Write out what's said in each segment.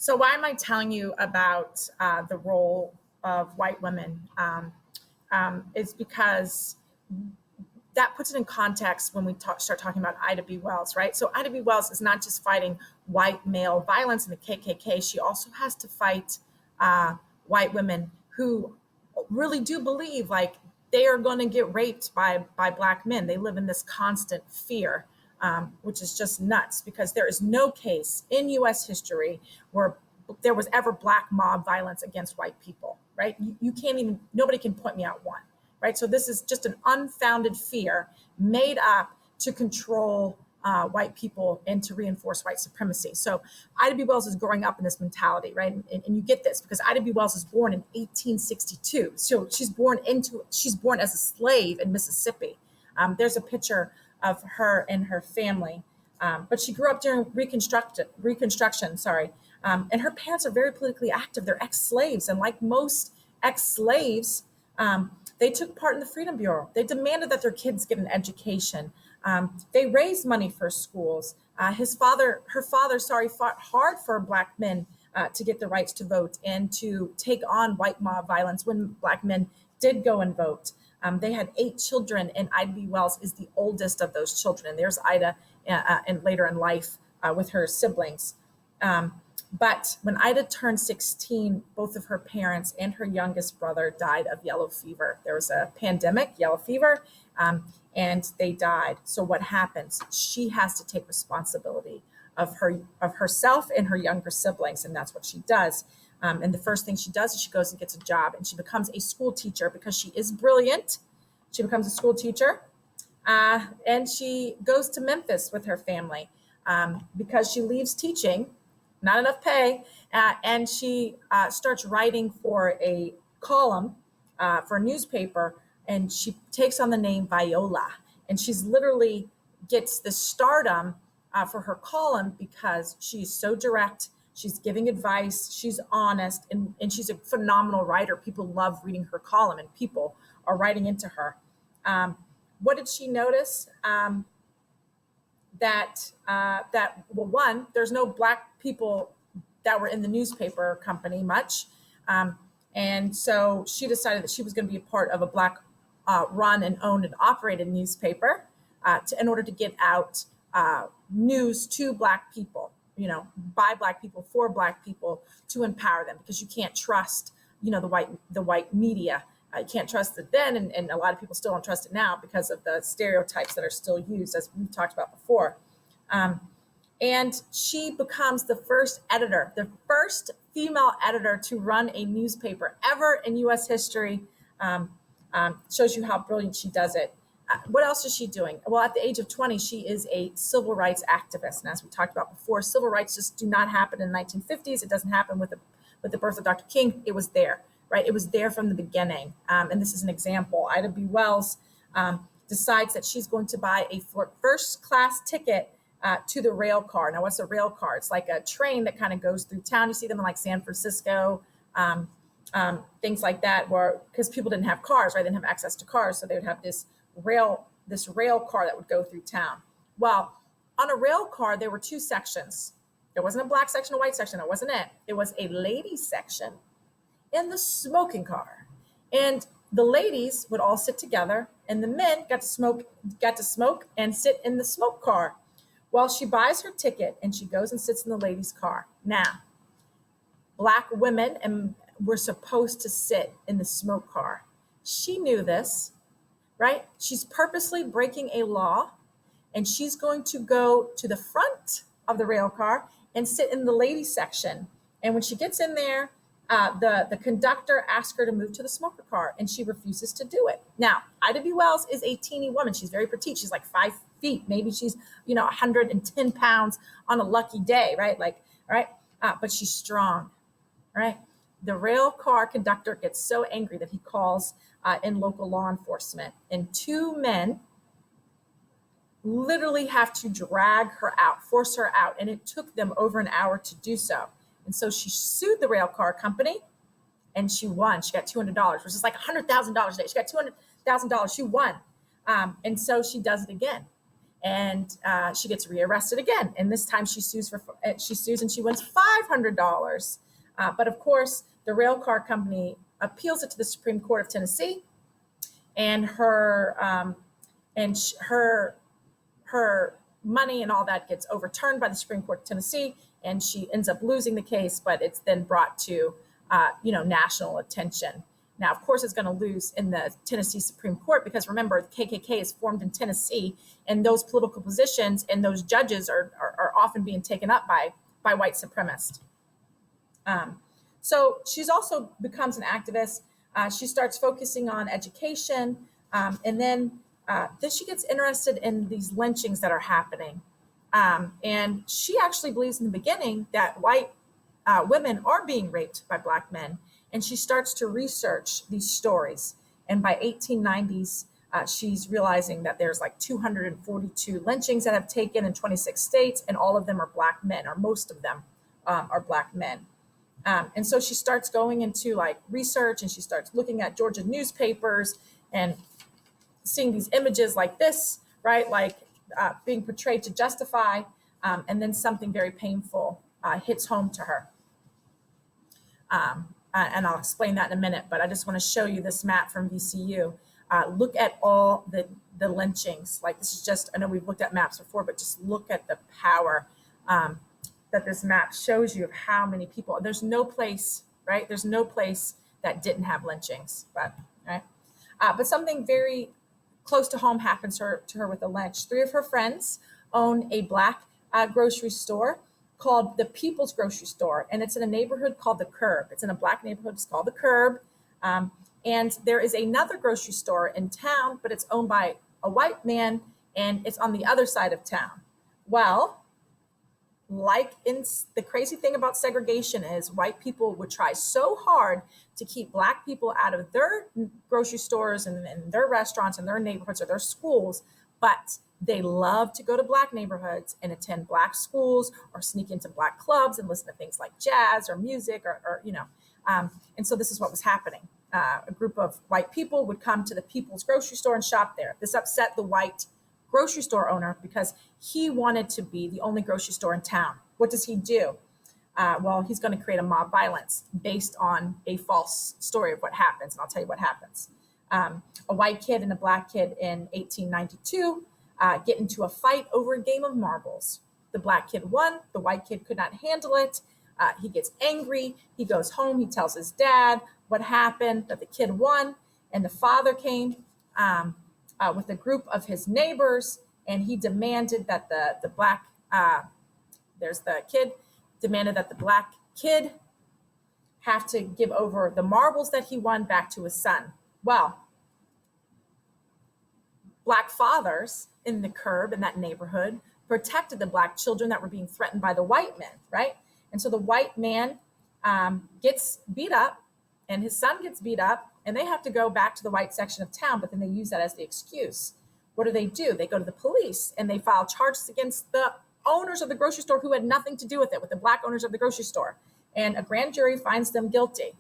So why am I telling you about the role of white women? It's because that puts it in context when we start talking about Ida B. Wells, right? So Ida B. Wells is not just fighting white male violence in the KKK. She also has to fight white women who really do believe like they are going to get raped by black men. They live in this constant fear, which is just nuts because there is no case in U.S. history where there was ever black mob violence against white people, right? You can't even, nobody can point me out one, right? So this is just an unfounded fear made up to control white people and to reinforce white supremacy. So Ida B. Wells is growing up in this mentality, right? And you get this because Ida B. Wells is born in 1862. So she's born as a slave in Mississippi. There's a picture of her and her family. But she grew up during Reconstruction, and her parents are very politically active. They're ex-slaves, and like most ex-slaves, they took part in the Freedom Bureau. They demanded that their kids get an education. They raised money for schools. Her father, fought hard for black men to get the rights to vote and to take on white mob violence when black men did go and vote. They had 8 children, and Ida B. Wells is the oldest of those children. And there's Ida and later in life with her siblings. But when Ida turned 16, both of her parents and her youngest brother died of yellow fever. There was a pandemic, yellow fever, and they died. So what happens? She has to take responsibility of herself and her younger siblings, and that's what she does. And the first thing she does is she goes and gets a job, and she becomes a school teacher because she is brilliant. She becomes a school teacher, and she goes to Memphis with her family because she leaves teaching, not enough pay, and she starts writing for a column for a newspaper, and she takes on the name Viola, and she's literally gets the stardom for her column because she's so direct. She's giving advice. She's honest, and she's a phenomenal writer. People love reading her column, and people are writing into her. What did she notice? One, there's no black people that were in the newspaper company much, and so she decided that she was going to be a part of a black run and owned and operated newspaper in order to get out news to black people, by black people, for black people, to empower them, because you can't trust, the white media. You can't trust it then, and a lot of people still don't trust it now because of the stereotypes that are still used, as we've talked about before. And she becomes the first female editor to run a newspaper ever in U.S. history. Shows you how brilliant she does it. What else is she doing? Well, at the age of 20, she is a civil rights activist. And as we talked about before, civil rights just do not happen in the 1950s. It doesn't happen with the birth of Dr. King. It was there, right? It was there from the beginning. And this is an example. Ida B. Wells decides that she's going to buy a first-class ticket to the rail car. Now, what's a rail car? It's like a train that kind of goes through town. You see them in like San Francisco, things like that, because people didn't have cars, right? They didn't have access to cars, so they would have this rail car that would go through town. Well, on a rail car, there were 2 sections. There wasn't a black section, a white section. That wasn't it. It was a ladies section in the smoking car, and the ladies would all sit together, and the men got to smoke and sit in the smoke car. Well, she buys her ticket and she goes and sits in the ladies' car. Now, black women were supposed to sit in the smoke car. She knew this, right? She's purposely breaking a law, and she's going to go to the front of the rail car and sit in the ladies' section. And when she gets in there, the conductor asks her to move to the smoker car, and she refuses to do it. Now, Ida B. Wells is a teeny woman. She's very petite. She's like 5 feet. Maybe she's, 110 pounds on a lucky day, right? But she's strong, right? The rail car conductor gets so angry that he calls in local law enforcement, and 2 men literally have to drag her out, force her out, and it took them over an hour to do so. And so she sued the rail car company, and she won. She got $200, which is like $100,000 a day. She got $200,000. She won. And so she does it again. and she gets rearrested again. And this time she sues and she wins $500. But of course, the rail car company appeals it to the Supreme Court of Tennessee, and her money and all that gets overturned by the Supreme Court of Tennessee, and she ends up losing the case. But it's then brought to national attention. Now, of course, it's going to lose in the Tennessee Supreme Court because, remember, the KKK is formed in Tennessee, and those political positions and those judges are often being taken up by white supremacists. So she's also becomes an activist. She starts focusing on education, and then she gets interested in these lynchings that are happening. And she actually believes in the beginning that white women are being raped by Black men. And she starts to research these stories. And by 1890s, she's realizing that there's like 242 lynchings that have taken in 26 states, and all of them are Black men, or most of them are Black men. And so she starts going into like research, and she starts looking at Georgia newspapers and seeing these images like this, right? Like being portrayed to justify, and then something very painful hits home to her. And I'll explain that in a minute, but I just want to show you this map from VCU. Look at all the lynchings. Like, this is just, I know we've looked at maps before, but just look at the power that this map shows you of how many people. There's no place, right? There's no place that didn't have lynchings, but right. But something very close to home happens to her with a lynch. 3 of her friends own a Black grocery store called the People's Grocery Store, and it's in a neighborhood called the Curb. It's in a Black neighborhood. It's called the Curb. And there is another grocery store in town, but it's owned by a white man, and it's on the other side of town. Well, like in the crazy thing about segregation is white people would try so hard to keep Black people out of their grocery stores and their restaurants and their neighborhoods or their schools, but they love to go to Black neighborhoods and attend Black schools or sneak into Black clubs and listen to things like jazz or music or and so this is what was happening. A group of white people would come to the People's Grocery Store and shop there. This upset the white grocery store owner because he wanted to be the only grocery store in town. What does he do? Well, he's going to create a mob violence based on a false story of what happens. And I'll tell you what happens. A white kid and a Black kid in 1892 get into a fight over a game of marbles. The Black kid won. The white kid could not handle it. He gets angry. He goes home. He tells his dad what happened, that the kid won. And the father came with a group of his neighbors, and he demanded that the Black, there's the kid, demanded that the Black kid have to give over the marbles that he won back to his son. Well, Black fathers in the Curb, in that neighborhood, protected the Black children that were being threatened by the white men, right? And so the white man gets beat up, and his son gets beat up, and they have to go back to the white section of town, but then they use that as the excuse. What do? They go to the police, and they file charges against the owners of the grocery store who had nothing to do with it, with the Black owners of the grocery store. And a grand jury finds them guilty.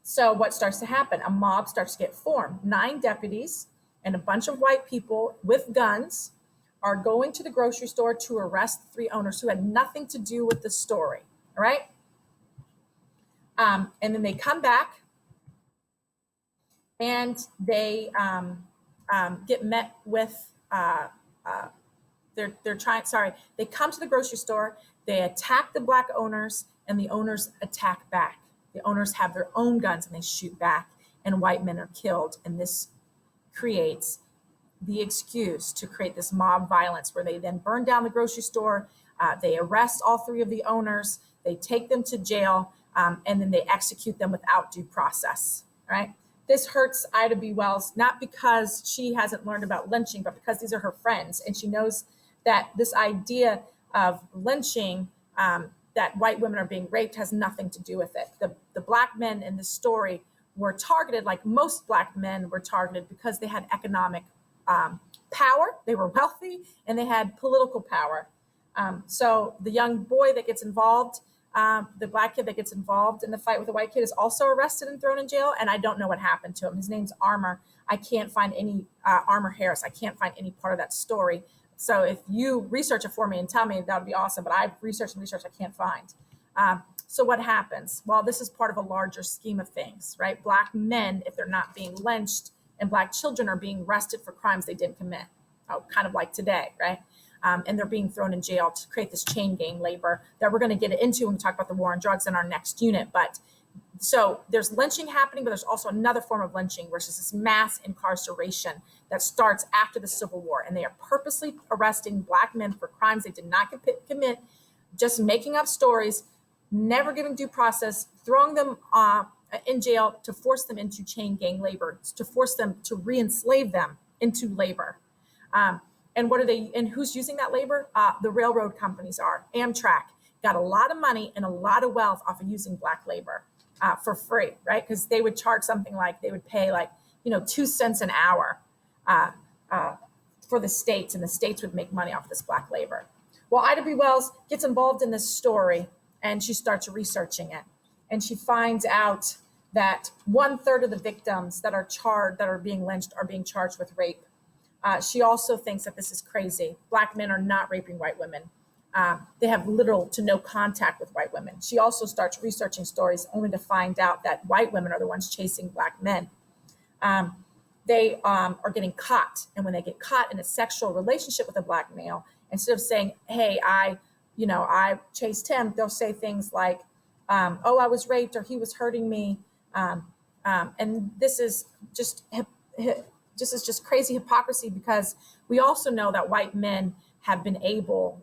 So what starts to happen? A mob starts to get formed. 9 deputies and a bunch of white people with guns are going to the grocery store to arrest the 3 owners who had nothing to do with the story. All right. And then they come back, and they get met with, they come to the grocery store, they attack the Black owners, and the owners attack back. The owners have their own guns, and they shoot back, and white men are killed. And this creates the excuse to create this mob violence where they then burn down the grocery store. They arrest all 3 of the owners. They take them to jail, and then they execute them without due process, right? This hurts Ida B. Wells, not because she hasn't learned about lynching, but because these are her friends. And she knows that this idea of lynching, that white women are being raped, has nothing to do with it. The Black men in this story were targeted, like most Black men were targeted, because they had economic power, they were wealthy, and they had political power. So the young boy that gets involved, the Black kid that gets involved in the fight with the white kid, is also arrested and thrown in jail. And I don't know what happened to him. His name's Armour. I can't find any Armour Harris. I can't find any part of that story. So if you research it for me and tell me, that would be awesome. But I've researched and researched, I can't find. So what happens? Well, this is part of a larger scheme of things, right? Black men, if they're not being lynched, and Black children are being arrested for crimes they didn't commit, kind of like today, right? And they're being thrown in jail to create this chain gang labor that we're going to get into when we talk about the war on drugs in our next unit. But so there's lynching happening, but there's also another form of lynching, which is this mass incarceration that starts after the Civil War. And they are purposely arresting Black men for crimes they did not commit, just making up stories, never giving due process, throwing them in jail to force them into chain gang labor, to force them to re-enslave them into labor. And what are they? And who's using that labor? The railroad companies are. Amtrak got a lot of money and a lot of wealth off of using Black labor for free, right? Because they would charge something like, they would pay like 2 cents an hour for the states, and the states would make money off this Black labor. Well, Ida B. Wells gets involved in this story, and she starts researching it, and she finds out that 1/3 of the victims that are being lynched are being charged with rape. She also thinks that this is crazy. Black men are not raping white women. They have little to no contact with white women. She also starts researching stories only to find out that white women are the ones chasing Black men. They are getting caught. And when they get caught in a sexual relationship with a Black male, instead of saying, hey, I chased him, they'll say things like, oh, I was raped, or he was hurting me. And this is just crazy hypocrisy, because we also know that white men have been able,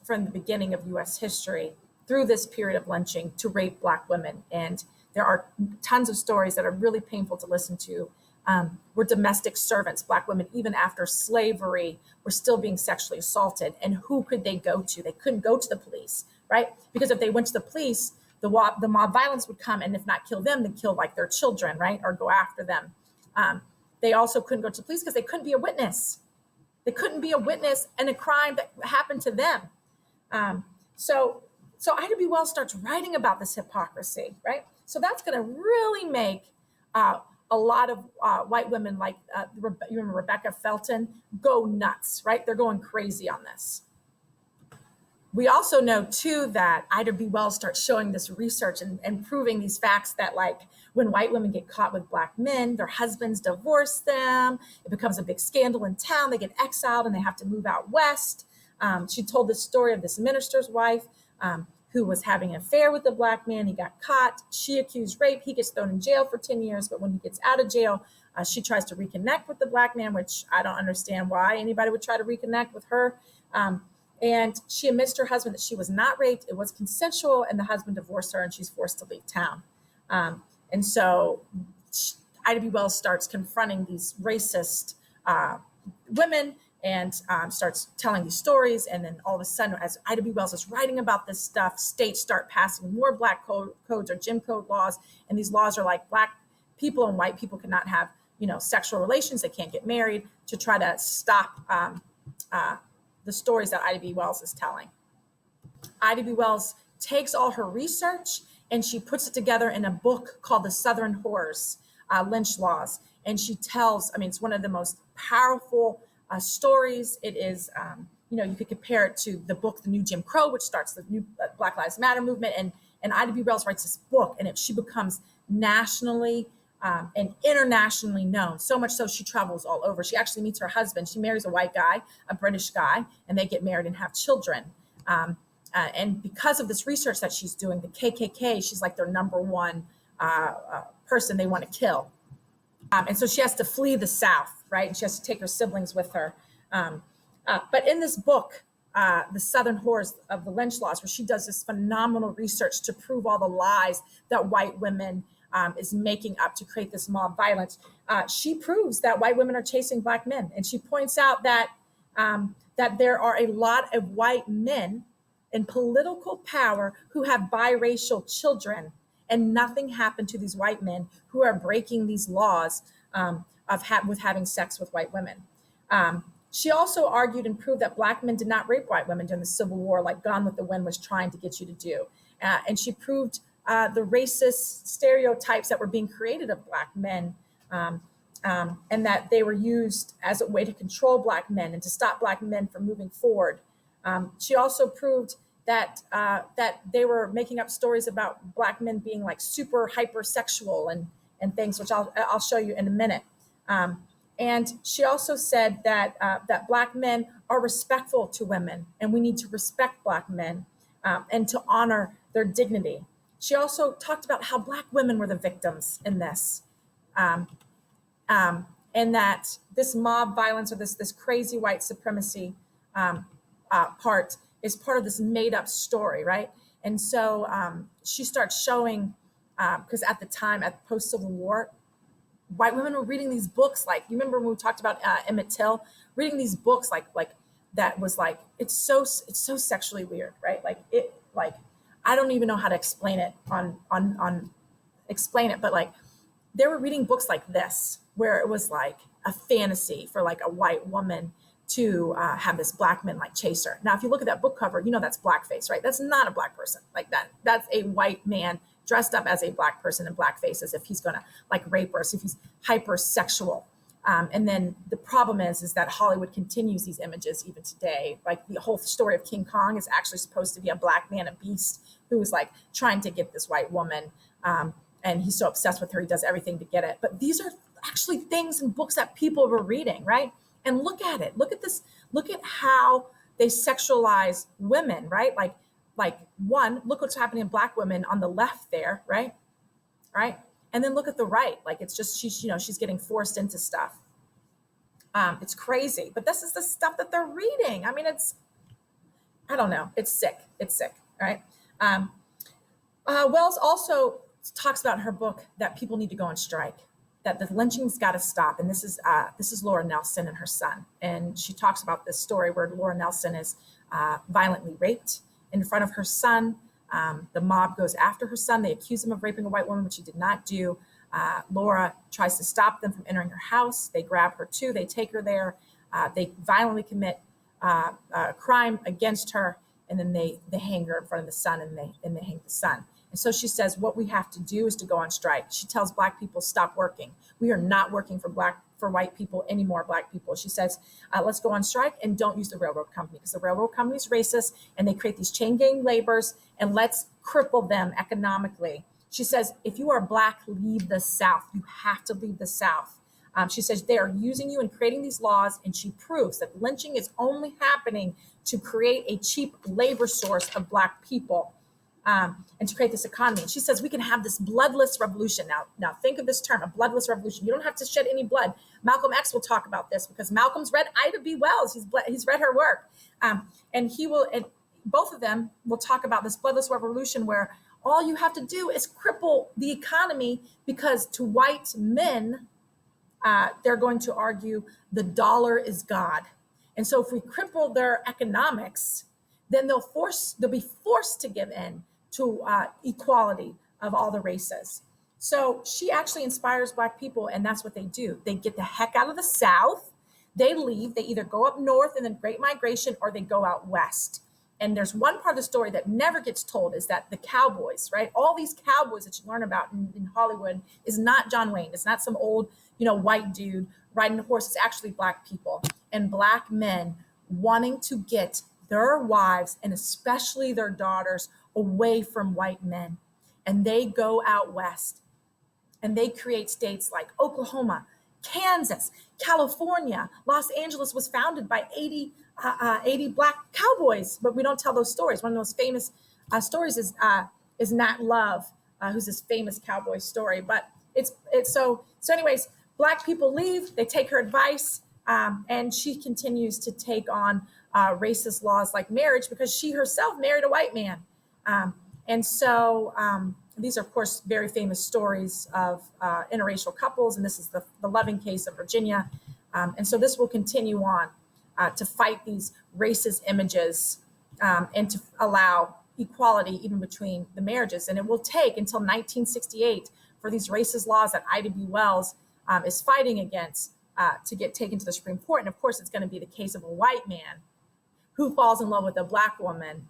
from the beginning of U.S. history, through this period of lynching, to rape Black women. And there are tons of stories that are really painful to listen to, where domestic servants, Black women, even after slavery, were still being sexually assaulted. And who could they go to? They couldn't go to the police, right? Because if they went to the police, the mob violence would come, and if not kill them, then kill like their children, right? Or go after them. They also couldn't go to the police because they couldn't be a witness. They couldn't be a witness in a crime that happened to them. So Ida B. Wells starts writing about this hypocrisy, right? So that's going to really make a lot of white women, like you remember Rebecca Felton, go nuts, right? They're going crazy on this. We also know, too, that Ida B. Wells starts showing this research and proving these facts that, like, when white women get caught with Black men, their husbands divorce them. It becomes a big scandal in town. They get exiled and they have to move out west. She told the story of this minister's wife who was having an affair with a Black man. He got caught. She accused rape. He gets thrown in jail for 10 years. But when he gets out of jail, she tries to reconnect with the Black man, which I don't understand why anybody would try to reconnect with her. And she admits to her husband that she was not raped. It was consensual, and the husband divorced her, and she's forced to leave town. And so Ida B. Wells starts confronting these racist women and starts telling these stories. And then all of a sudden, as Ida B. Wells is writing about this stuff, states start passing more Black codes or Jim Code laws. And these laws are like Black people and white people cannot have, sexual relations. They can't get married, to try to stop the stories that Ida B. Wells is telling. Ida B. Wells takes all her research and she puts it together in a book called The Southern Horrors, Lynch Laws. And she tells, it's one of the most powerful stories. It is, you could compare it to the book, The New Jim Crow, which starts the new Black Lives Matter movement. And Ida B. Wells writes this book, and she becomes nationally and internationally known, so much so she travels all over. She actually meets her husband. She marries a white guy, a British guy, and they get married and have children. And because of this research that she's doing, the KKK, she's like their number one person they want to kill. And so she has to flee the South, right? And she has to take her siblings with her. But in this book, The Southern Horrors of the Lynch Laws, where she does this phenomenal research to prove all the lies that white women is making up to create this mob violence, she proves that white women are chasing Black men. And she points out that there are a lot of white men in political power who have biracial children, and nothing happened to these white men who are breaking these laws with having sex with white women. She also argued and proved that Black men did not rape white women during the Civil War, like Gone with the Wind was trying to get you to do. And she proved the racist stereotypes that were being created of Black men and that they were used as a way to control Black men and to stop Black men from moving forward. She also proved that they were making up stories about Black men being like super hypersexual and things, which I'll show you in a minute. And she also said that Black men are respectful to women, and we need to respect Black men and to honor their dignity. She also talked about how Black women were the victims in this, and that this mob violence or this crazy white supremacy part is part of this made up story, right? And so she starts showing, because at the time, at post Civil War, white women were reading these books. Like, you remember when we talked about Emmett Till, reading these books like that was like, it's so sexually weird, right? Like I don't even know how to explain it explain it, but like they were reading books like this, where it was like a fantasy for like a white woman to have this Black man like chase her. Now, if you look at that book cover, you know that's blackface, right? That's not a Black person like that. That's a white man dressed up as a Black person in blackface, as if he's gonna like rape her, as if he's hypersexual. And then the problem is that Hollywood continues these images even today. Like the whole story of King Kong is actually supposed to be a Black man, a beast, who was like trying to get this white woman. And he's so obsessed with her, he does everything to get it. But these are actually things and books that people were reading, right? And look at it. Look at this. Look at how they sexualize women, right? Like one, look what's happening in Black women on the left there, right? Right. And then look at the right. Like it's just, she's getting forced into stuff. It's crazy, but this is the stuff that they're reading. I mean, I don't know. It's sick. It's sick. Right. Wells also talks about in her book that people need to go on strike, that the lynching's got to stop. And this is Laura Nelson and her son. And she talks about this story where Laura Nelson is violently raped in front of her son. The mob goes after her son. They accuse him of raping a white woman, which he did not do. Laura tries to stop them from entering her house. They grab her too. They take her there. They violently commit a crime against her, and then they hang her in front of the son, and they hang the son. And so she says, what we have to do is to go on strike. She tells Black people, stop working. We are not working for white people anymore, Black people. She says, let's go on strike and don't use the railroad company, because the railroad company is racist and they create these chain gang laborers, and let's cripple them economically. She says, if you are Black, leave the South. You have to leave the South. She says they are using you and creating these laws, and she proves that lynching is only happening to create a cheap labor source of Black people. And to create this economy. And she says we can have this bloodless revolution. Now think of this term, a bloodless revolution. You don't have to shed any blood. Malcolm X will talk about this because Malcolm's read Ida B. Wells. He's read her work. And both of them will talk about this bloodless revolution where all you have to do is cripple the economy, because to white men, they're going to argue the dollar is God. And so if we cripple their economics, then they'll be forced to give in to equality of all the races. So she actually inspires Black people, and that's what they do. They get the heck out of the South. They leave. They either go up north in the Great Migration, or they go out west. And there's one part of the story that never gets told, is that the cowboys, right? All these cowboys that you learn about in Hollywood is not John Wayne. It's not some old, white dude riding a horse. It's actually Black people and Black men wanting to get their wives, and especially their daughters, away from white men. And they go out west, and they create states like Oklahoma, Kansas, California. Los Angeles was founded by 80 Black cowboys, but we don't tell those stories. One of the most famous stories is Nat Love, who's this famous cowboy story. But it's so anyways, Black people leave, they take her advice, and she continues to take on racist laws like marriage, because she herself married a white man. And so these are, of course, very famous stories of interracial couples. And this is the Loving case of Virginia. And so this will continue on to fight these racist images and to allow equality even between the marriages. And it will take until 1968 for these racist laws that Ida B. Wells is fighting against to get taken to the Supreme Court. And of course, it's going to be the case of a white man who falls in love with a Black woman,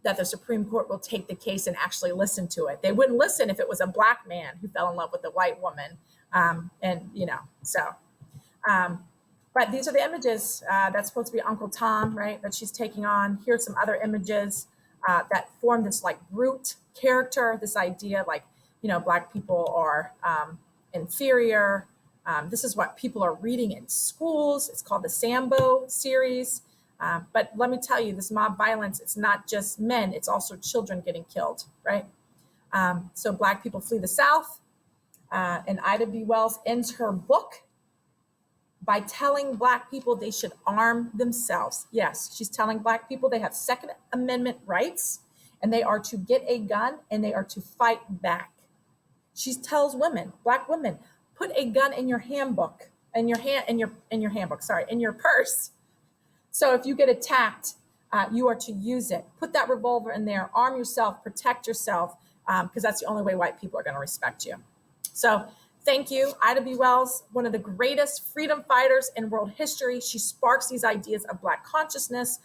that the Supreme Court will take the case and actually listen to it. They wouldn't listen if it was a Black man who fell in love with a white woman. And, um, but these are the images. That's supposed to be Uncle Tom, right? That she's taking on. Here's some other images that form this like root character, this idea like, Black people are inferior. This is what people are reading in schools. It's called the Sambo series. But let me tell you, this mob violence, it's not just men, it's also children getting killed, right? So Black people flee the South. And Ida B. Wells ends her book by telling Black people they should arm themselves. Yes, she's telling Black people they have Second Amendment rights and they are to get a gun and they are to fight back. She tells women, Black women, put a gun in your handbook, in your purse. So if you get attacked, you are to use it. Put that revolver in there, arm yourself, protect yourself, because that's the only way white people are going to respect you. So thank you, Ida B. Wells, one of the greatest freedom fighters in world history. She sparks these ideas of Black consciousnness,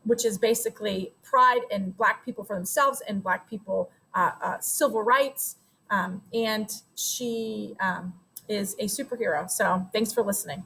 which is basically pride in Black people for themselves and Black people civil rights. And she is a superhero. So thanks for listening.